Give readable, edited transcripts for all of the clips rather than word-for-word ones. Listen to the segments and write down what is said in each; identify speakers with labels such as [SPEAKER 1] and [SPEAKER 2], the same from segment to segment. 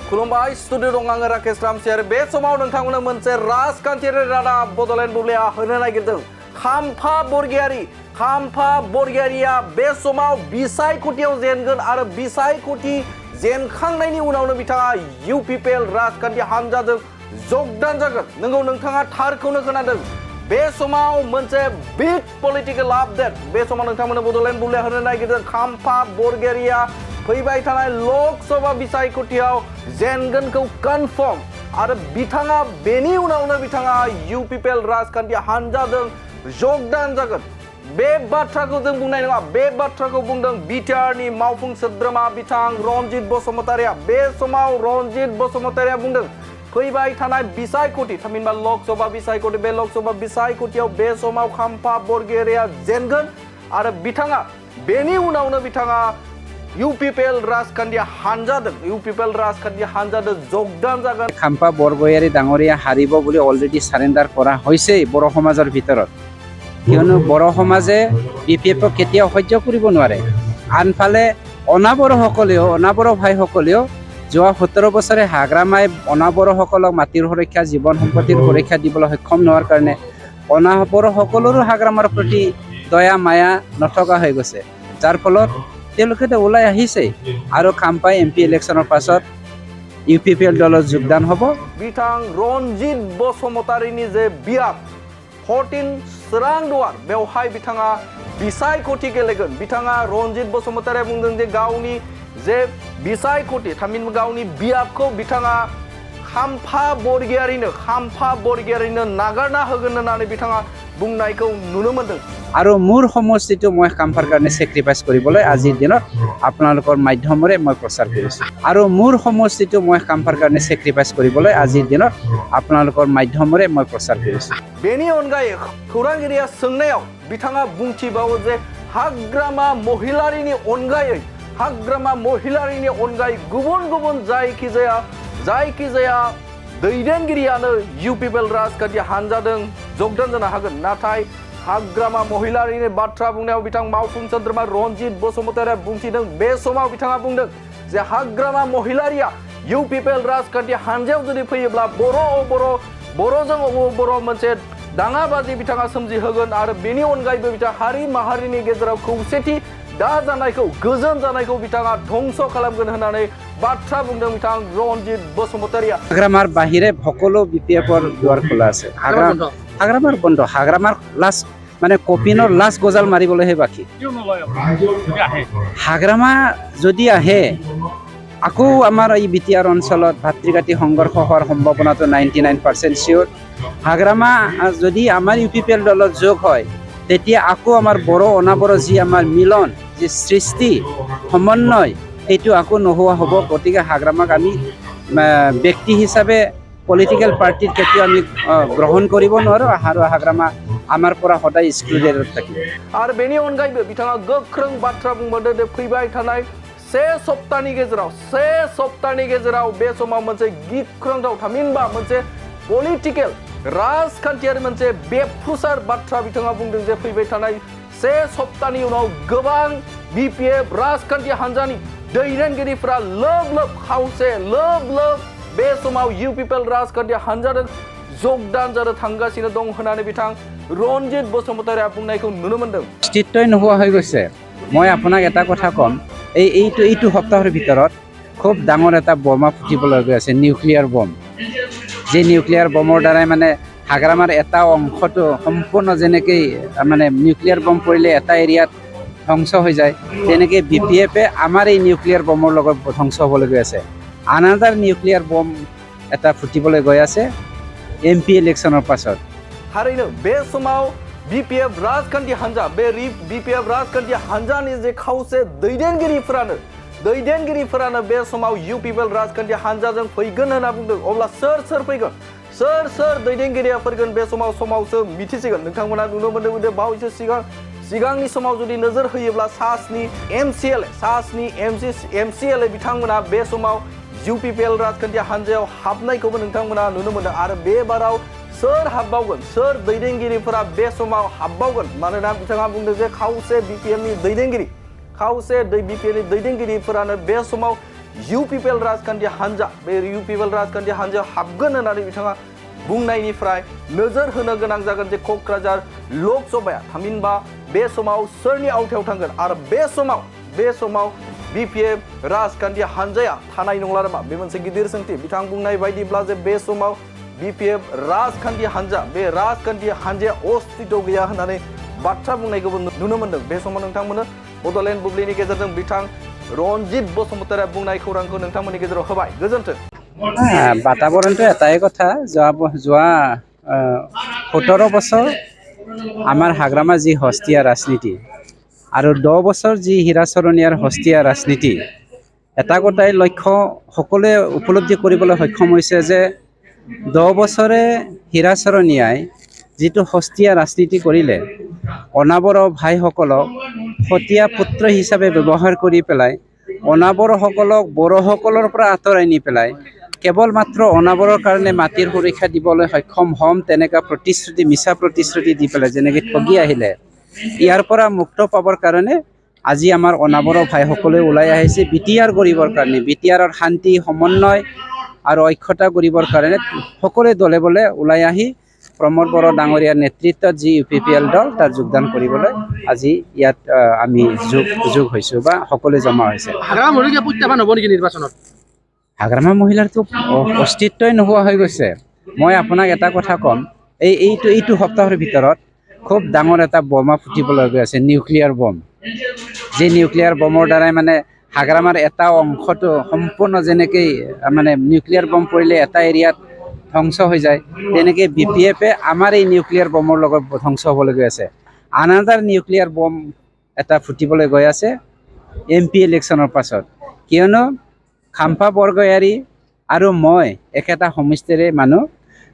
[SPEAKER 1] खुलुमबाय स्टुडिअ दं आङो राकेश रामसियार बे समाव नोंथांमोननो मोनसे राजखान्थियारि रादाब बड'लेण्ड बुब्लिया होनो नागिरदों खाम्फा बरगयारिया बे समाव बिसायख'थियाव जेनगोन आरो बिसायख'थि जेनखांनायनि उनावनो बिथाङा इउपिपिएल राजखान्थि हान्जाजों जगदान जागोन नंगौ नोंथाङा थारखौनो खोनादों बे समाव मोनसे बिग पलिटिकेल आपडेट बे समाव नोंथांमोननो बड'लेण्ड बुब्लिया होनो नागिरदों खाम्फा बरगयारिया फैबाय थानाय लोकसभा बिसायख'थियाव जेनगोनखौ कनफार्म आरो बिथाङा बेनि उनावनो बिथाङा इउपिपिएल राजखान्थि हान्जाजों जगदान जागोन बे बाथ्राखौ जों बुंनाय नङा बे बाथ्राखौ बुंदों बिटिआरनि मावफुं सोद्रोमा बिथां रनजित बसुमतारिया बे समाव रनजित बसुमतारिया बुंदों फैबाय थानाय बिसायख'थि थामहिनबा लोकसभा बिसायख'थि बे लोकसभा बिसायख'थियाव बे समाव खाम्फा बरगयारिया जेनगोन आरो बिथाङा बेनि उनावनो बिथाङा इउपिपिएल राजखान्थि हान्जाजों जगदान जागोन
[SPEAKER 2] खाम्फा बरगयारि डाঙरिया हारिब বুলি অলৰেডি সাৰেন্ডাৰ কৰা হৈছে বড়ো সমাজৰ ভিতৰত কিয়নো বড়ো সমাজে বিপিএফক কেতিয়াও সহ্য কৰিব নোৱাৰে আনফালে অনাবড়ো ভাইসকলেও যোৱা 17 বছৰে হাগ্ৰামাই অনাবড়োসকলক মাটিৰ সুৰক্ষা জীৱন সম্পত্তিৰ সুৰক্ষা দিবলৈ সক্ষম নোহোৱাৰ কাৰণে অনাবড়ো সকলোৰো হাগ্ৰামাৰ প্ৰতি দয়া মায়া নথকা হৈ গৈছে যাৰ ফলত তেওঁলোকে ওলাই আহিছে আৰু খাম্পাই এমপি ইলেকশ্যনৰ পাছত ইউপিপিএল দলত যোগদান হ'ব
[SPEAKER 1] बिथां रनजित बसुमतारिनि जे बियाब 14 सोरांदुवार बेवहाय बिथाङा बिसायख'थि गेलेगोन बिथाङा रनजित बसुमतारिया बुंदों जे गावनि जे बिसायख'थि थामहिनबा गावनि बियाबखौ बिथाङा खाम्फा बरगयारिनो नागारना होगोन होननानै बिथाङा बुंनायखौ नुनो मोनदों
[SPEAKER 2] আৰু মোৰ সমষ্টিটো মই খাম্পাৰ কাৰণে চেক্ৰিফাইচ কৰিবলৈ আজিৰ দিনত আপোনালোকৰ মাধ্যমেৰে মই প্ৰচাৰ কৰিছোঁ আৰু মোৰ সমষ্টিটো মই খাম্পাৰ কাৰণে চেক্ৰিফাইচ কৰিবলৈ আজিৰ দিনত আপোনালোকৰ মাধ্যমেৰে মই প্ৰচাৰ কৰিছোঁ
[SPEAKER 1] बेनि अनगायै खौरांगिरिया सोंनायाव बिथाङा बुंथिबावो जे हाग्रामा महिलारिनि अनगायै गुबुन जायखिजाया दैदेनगिरियानो इउपिपिएल राजखान्थि हान्जाजों जगदान जानो हागोन नाथाय हाग्रामा महिलारिनि बाथ्रा बुंनायाव बिथां मावफुं सोद्रोमा रनजित बसुमतारिया बुंथिदों बे समाव बिथाङा बुंदों जे हाग्रामा महिलारिया इउपिपिएल राजखान्थि हान्जायाव जुदि फैयोब्ला बर' मोनसे दाङाबाजि बिथाङा सोमजिहोगोन आरो बेनि अनगायैबो बिथाङा हारि माहारिनि गेजेराव खौसेथि गोजोन जानायखौ बिथाङा ध्वंस खालामगोन होननानै बाथ्रा बुंदों बिथां रनजित बसुमतारिया
[SPEAKER 2] हाग्रामार बाहिरे সকলো বিপিএফৰ দুৱাৰ খোলা আছে হাগ্ৰামাৰ বন্ধ হাগ্ৰামাৰ লাষ্ট মানে কপিনৰ লাষ্ট গজাল মাৰিবলৈহে বাকী হাগ্ৰামা যদি আহে আকৌ আমাৰ এই বিটিআৰ অঞ্চলত ভাতৃঘাতী সংঘৰ্ষ হোৱাৰ সম্ভাৱনাটো 99% চিয়ৰ হাগ্ৰামা যদি আমাৰ ইউপিপিএল দলত যোগ হয় তেতিয়া আকৌ আমাৰ বড়ো অনাবড়ো যি আমাৰ মিলন যি সৃষ্টি সমন্বয় এইটো আকৌ নোহোৱা হ'ব গতিকে হাগ্ৰামাক আমি ব্যক্তি হিচাপে পলিটিকেল পাৰ্টিৰ কেতিয়াও আমি গ্ৰহণ কৰিব নোৱাৰোঁ আৰু হাগ্ৰামা আমাৰ পৰা সদায় এক্সক্লুডেড থাকিব
[SPEAKER 1] আৰু বেনি অনগাयैबो बिथाङा गोख्रों बाथ्रा बुंबावदों जे फैबाय थानाय से सप्ताहनि गेजेराव बे समाव मोनसे गिख्रंथाव थामहिनबा मोनसे पलिटिकेल राजखान्थियारि मोनसे बेफुसार बाथ्रा बिथाङा बुंदों जे फैबाय थानाय से सप्ताहनि उनाव गोबां बिपिएफ राजखान्थि हान्जानि दैदेनगिरिफोरा लोब बे समाव इउपिपिएल राजखान्थि हान्जाजों जगदान जानो थांगासिनो दं होननानै बिथां रनजित बसुमतारिया बुंनायखौ नुनो मोनदों
[SPEAKER 2] अस्तित्वই নোহোৱা হৈ গৈছে মই আপোনাক এটা কথা ক'ম এইটো সপ্তাহৰ ভিতৰত খুব ডাঙৰ এটা বোমা ফুটিবলৈ গৈ আছে নিউক্লিয়াৰ বম যে নিউক্লিয়াৰ বমৰ দ্বাৰাই মানে হাগ্ৰামাৰ এটা অংশটো সম্পূৰ্ণ যেনেকৈ মানে নিউক্লিয়াৰ বম পৰিলে এটা এৰিয়াত ধ্বংস হৈ যায় তেনেকৈ বিপিএফে আমাৰ এই নিউক্লিয়াৰ বমৰ লগত ধ্বংস হ'বলৈ গৈ আছে আনাদাৰ নিউক্লিয়াৰ বম এটা ফুটিবলৈ গৈ আছে এমপি ইলেকশ্যনৰ পাছত
[SPEAKER 1] थारैनो बे समाव बिपिएफ राजखान्थि हान्जानि जे खावसे दैदेनगिरिफोरानो बे समाव इउपिपिएल राजखान्थि हान्जाजों फैगोन होनना बुंदों अब्ला सोर फैगोन सोर दैदेनगिरिया फैगोन बे समावसो मिथिसिगोन नोंथांमोना नुनो मोन्दों जे बावैसो सिगांनि समाव जुदि नोजोर होयोब्ला सासनि एमसिएलए बिथांमोना बे समाव इउपिपिएल राजखान्थि हान्जायाव हाबनायखौबो नोंथांमोना नुनो मोन्दों आरो बे बाराव सोर हाबबावगोन सोर दैदेनगिरिफोरा बे समाव हाबबावगोन मानोना बिथाङा बुंदों जे खावसे बिपिएलनि दैदेनगिरिफोरानो बे समाव इउ पिपिएल राजखान्थि हान्जा बे इउ पिपिएल राजखान्थि हान्जायाव हाबगोन होननानै बिथाङा बुंनायनिफ्राय नोजोर होनो गोनां जागोन जे क'क्राझार लकसभाया थामहिनबा बे समाव सोरनि आवथायाव थांगोन आरो बे समाव बिपिएफ राजखान्थि हान्जाया थानाय नंला नामा बे मोनसे गिदिर सोंथि बिथां बुंनाय बायदिब्ला जे बे समाव बिपिएफ राजखान्थि हान्जा बे राजखान्थि हान्जाया अस्तित्व गैया होननानै बाथ्रा बुंनायखौबो नुनो मोन्दों बे समाव नोंथांमोननो बड'लेण्ड बुब्लिनि गेजेरजों बिथां रनजित बसुमतारीया बुंनाय खौरांखौ नोंथांमोननि गेजेराव होबाय गोजोन्थों
[SPEAKER 2] বাতাবৰণটো এটাই কথা যোৱা 17 বছৰ আমাৰ হাগ্ৰামা যি হস্তীয়া ৰাজনীতি আৰু 10 বছৰ যি হীৰাচৰণীয়াৰ হস্তীয়া ৰাজনীতি এটা কথাই লক্ষ্য সকলোৱে উপলব্ধি কৰিবলৈ সক্ষম হৈছে যে 10 বছৰে হীৰাচৰণীয়াই যিটো হস্তীয়া ৰাজনীতি কৰিলে অনাবৰ ভাইসকলক সতীয়া পুত্ৰ হিচাপে ব্যৱহাৰ কৰি পেলাই অনাবৰসকলক বড়োসকলৰ পৰা আঁতৰাই নি পেলাই কেৱল মাত্ৰ অনাবৰৰ কাৰণে মাটিৰ সুৰক্ষা দিবলৈ সক্ষম হ'ম তেনেকুৱা প্ৰতিশ্ৰুতি মিছা প্ৰতিশ্ৰুতি দি পেলাই যেনেকৈ ঠগি আহিলে ইয়াৰ পৰা মুক্ত পাবৰ কাৰণে আজি আমাৰ অনাবৰ ভাইসকলে ওলাই আহিছে বিটিআৰ কৰিবৰ কাৰণে বিটিআৰৰ শান্তি সমন্বয় আৰু ঐক্যতা কৰিবৰ কাৰণে সকলোৱে দলে বলে ওলাই আহি প্ৰমোদ বড়ো ডাঙৰীয়াৰ নেতৃত্বত যি ইউপিপিএল দল তাৰ যোগদান কৰিবলৈ আজি ইয়াত আমি যোগ হৈছোঁ বা সকলোৱে জমা হৈছে হাগ্ৰামা মহিলাৰতো অস্তিত্বই নোহোৱা হৈ গৈছে মই আপোনাক এটা কথা ক'ম এইটো সপ্তাহৰ ভিতৰত খুব ডাঙৰ এটা বোমা ফুটিবলৈ গৈ আছে নিউক্লিয়াৰ বম যি নিউক্লিয়াৰ বমৰ দ্বাৰাই মানে হাগ্ৰামাৰ এটা অংশটো সম্পূৰ্ণ যেনেকৈ মানে নিউক্লিয়াৰ বম পৰিলে এটা এৰিয়াত ধ্বংস হৈ যায় তেনেকৈ বিপিএফে আমাৰ এই নিউক্লিয়াৰ বমৰ লগত ধ্বংস হ'বলৈ গৈ আছে আনাদাৰ নিউক্লিয়াৰ বম এটা ফুটিবলৈ গৈ আছে MP ইলেকশ্যনৰ পাছত কিয়নো খাম্পা বৰগয়াৰী আৰু মই একেটা সমষ্টিৰে মানুহ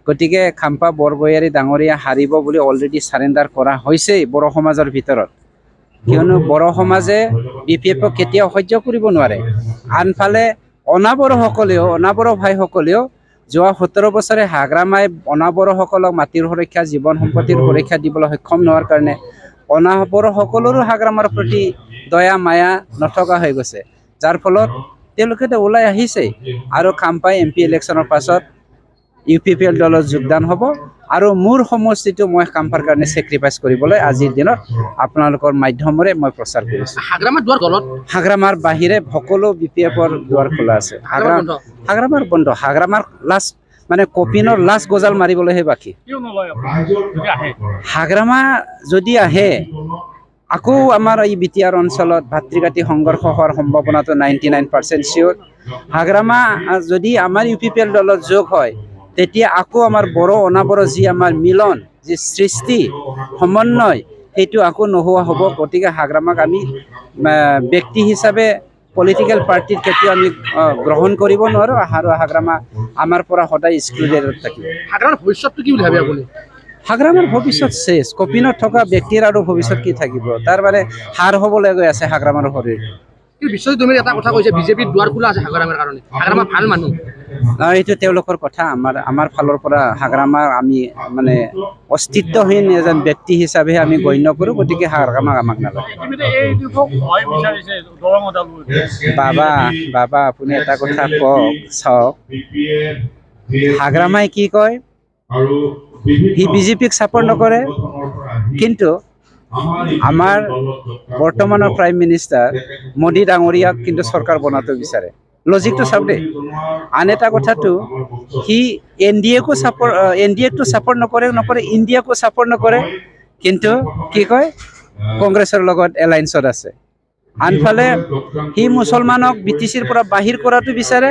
[SPEAKER 2] গতিকে খাম্পা বৰগয়াৰী ডাঙৰীয়া হাৰিব বুলি অলৰেডি চাৰেণ্ডাৰ কৰা হৈছেই বড়ো সমাজৰ ভিতৰত কিয়নো বড়ো সমাজে বিপিএফক কেতিয়াও সহ্য কৰিব নোৱাৰে আনফালে অনাবড়ো ভাইসকলেও যোৱা 17 বছৰে হাগ্ৰামাই অনাবড়োসকলক মাটিৰ সুৰক্ষা জীৱন সম্পত্তিৰ সুৰক্ষা দিবলৈ সক্ষম নোহোৱাৰ কাৰণে অনাবড়োসকলৰো হাগ্ৰামাৰ প্ৰতি দয়া মায়া নথকা হৈ গৈছে যাৰ ফলত তেওঁলোকে ওলাই আহিছে আৰু খাম্পাই MP ইলেকশ্যনৰ পাছত ইউপিপিএল দলত যোগদান হ'ব আৰু মোৰ সমষ্টিটো মই খাম্পাৰ কাৰণে চেক্ৰিফাইচ কৰিবলৈ আজিৰ দিনত আপোনালোকৰ মাধ্যমেৰে মই প্ৰচাৰ কৰিছোঁ হাগ্ৰামাৰ বাহিৰে সকলো বিপিএফৰ দুৱাৰ খোলা আছে হাগ্ৰামাৰ বন্ধ হাগ্ৰামাৰ লাষ্ট মানে কপিনৰ লাষ্ট গজাল মাৰিবলৈহে বাকী হাগ্ৰামা যদি আহে আকৌ আমাৰ এই বিটিআৰ অঞ্চলত ভাতৃঘাতী সংঘৰ্ষ হোৱাৰ সম্ভাৱনাটো 99% চিয়ৰ হাগ্ৰামা যদি আমাৰ ইউপিপিএল দলত যোগ হয় তেতিয়া আকৌ আমাৰ বড়ো অনাবড়ো যি আমাৰ মিলন যি সৃষ্টি সমন্বয় সেইটো আকৌ নোহোৱা হ'ব গতিকে হাগ্ৰামাক আমি ব্যক্তি হিচাপে পলিটিকেল পাৰ্টিৰ কেতিয়াও আমি গ্ৰহণ কৰিব নোৱাৰোঁ আৰু হাগ্ৰামা আমাৰ পৰা সদায় এক্সক্লুডেড থাকিব হাগ্ৰামাৰ ভৱিষ্যতটো কি বুলি ভাবে আপুনি হাগ্ৰামাৰ ভৱিষ্যত শেষ কপিনত থকা ব্যক্তিৰ আৰু ভৱিষ্যত কি থাকিব তাৰ মানে হাৰ হ'বলৈ গৈ আছে হাগ্ৰামাৰ শৰীৰ বিশ্বজিৎ এটা কথা কৈছে বিজেপিৰ দুৱাৰ খোলা আছে হাগ্ৰামাৰ কাৰণে হাগ্ৰামা ভাল মানুহ এইটো তেওঁলোকৰ কথা আমাৰ ফালৰ পৰা হাগ্ৰামাৰ আমি মানে অস্তিত্বহীন এজন ব্যক্তি হিচাপে আমি গণ্য কৰোঁ গতিকে হাগ্ৰামাক আমাক নালাগে বাবা আপুনি এটা কথা কওক চাওক হাগ্ৰামাই কি কয় সি বিজেপিক ছাপোৰ্ট নকৰে কিন্তু আমাৰ বৰ্তমানৰ প্ৰাইম মিনিষ্টাৰ মোদী ডাঙৰীয়াক কিন্তু চৰকাৰ বনাটো বিচাৰে লজিকটো চাওক দেই আন এটা কথাটো সি এনডিএকো ছাপোৰ্ট নকৰে ইণ্ডিয়াকো ছাপোৰ্ট নকৰে কিন্তু কি কয় কংগ্ৰেছৰ লগত এলায়েন্সত আছে আনফালে সি মুছলমানক BTCৰ পৰা বাহিৰ কৰাটো বিচাৰে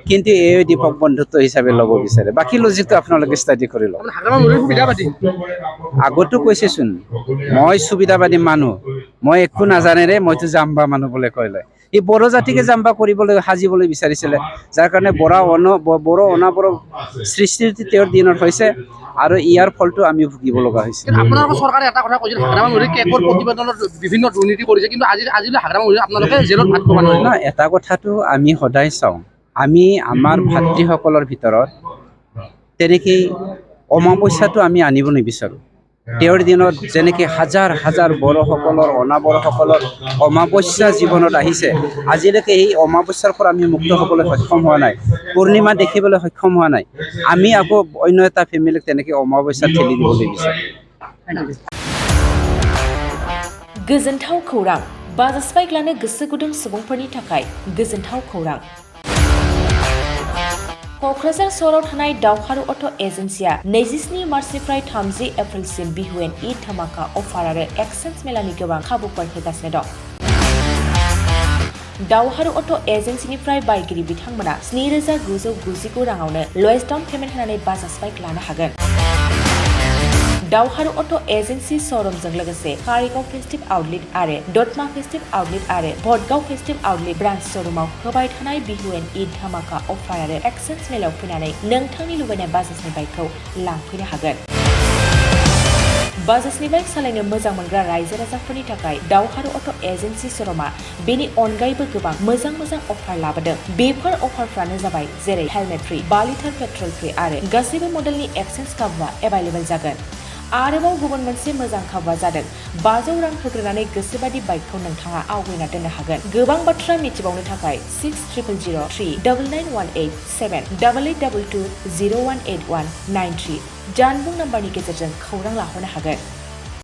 [SPEAKER 2] কিন্তু এই দীপক বন্ধুত্ব হিচাপে ল'ব বিচাৰে বাকী লজিকটো আপোনালোকে ষ্টাডি কৰি লওক আগতো কৈছেচোন মই সুবিধাবাদী মানুহ মই একো নাজানেৰে মইতো জাম্বা মানুহ বুলি কৈ লয় এই বড়ো জাতিকে জাম্বা কৰিবলৈ সাজিবলৈ বিচাৰিছিলে যাৰ কাৰণে বড়ো অনাবড়ো সৃষ্টি তেওঁৰ দিনত হৈছে আৰু ইয়াৰ ফলটো আমি ভুগিব লগা হৈছে আপোনালোকৰ চৰকাৰে এটা কথা কৈছিল হাগ্ৰামা নদীৰ কেকৰ প্ৰতিবেদনত বিভিন্ন দুৰ্নীতি কৰিছে কিন্তু আজি হাগ্ৰামা নদীত আপোনালোকে জেলত ভাত খাব নোৱাৰে না এটা কথাটো আমি সদায় চাওঁ আমি আমাৰ ভাতৃসকলৰ ভিতৰত তেনেকেই অমাৱস্যাটো আমি আনিব নিবিচাৰোঁ তেওঁৰ দিনত যেনেকৈ হাজাৰ হাজাৰ বড়োসকলৰ অনাবড়োসকলৰ অমাৱস্যা জীৱনত আহিছে, আজিলৈকে এই অমাৱস্যাৰ পৰা আমি মুক্ত হ'বলৈ সক্ষম হোৱা নাই, পূৰ্ণিমা দেখিবলৈ সক্ষম হোৱা নাই। আমি আকৌ অন্য এটা ফেমিলিক তেনেকৈ অমাৱস্যাত ঠেলি দিবলৈ বিচাৰোঁ।
[SPEAKER 3] गोजोनथाव खौरां बाजा स्पाइक लानो गोसो गुदुं सुबुंफोरनि थाखाय गोजोनथाव खौरां। क'क्राझार सहराव थानाय दावहारु अट' एजेन्सिया 27 मार्चनिफ्राय 30 एप्रिलसिम बिहु एन्ड ईद धमाका अफार आरो एक्सचेन्ज मेलानि गोबां खाबुफोर होगासिनो दं। दावहारु अट' एजेन्सिनिफ्राय बायगिरि बिथांमोना 7,999 राङावनो लवेस्ट डाउन पेमेन्ट होनानै बाजा स्पाइक लानो हागोन। दावहारु अट' एजेन्सि श'रुमजों लोगोसे कारिगाव फेस्टिभ आउटलेट आरो दतमा फेस्टिभ आउटलेट आरो भटगाव फेस्टिभ आउटलेट ब्रान्च श'रुमाव होबाय थानाय बिहु एन्ड ईद धमाका अफार आरो एक्सचेन्ज मेलायाव फैनानै नोंथांनि लुबैनाय बाजाजनि बाइकखौ लांफैनो हागोन। बाजाजनि बाइक सालायनो मोजां मोनग्रा रायजो राजाफोरनि थाखाय दावहारु अट' एजेन्सि श'रुमा बेनि अनगायैबो गोबां मोजां अफार लाबोदों। बेफोर अफारफ्रानो जाबाय जेरै हेलमेट फ्रि, 2 लिटार पेट्रल फ्रि आरो गासैबो मडेलनि एक्सचेन्ज खाबुआ एभेलेबल जागोन। आरोबाव गुबुन मोनसे मोजां खाबुआ जादों 500 रां होग्रोनानै गोसोबादि बाइकखौ नोंथाङा आवगायना दोननो हागोन। गोबां बाथ्रा मिथिबावनो थाखाय 60003822078822018193 जानबुं नाम्बारनि गेजेरजों खौरां लाहरनो हागोन।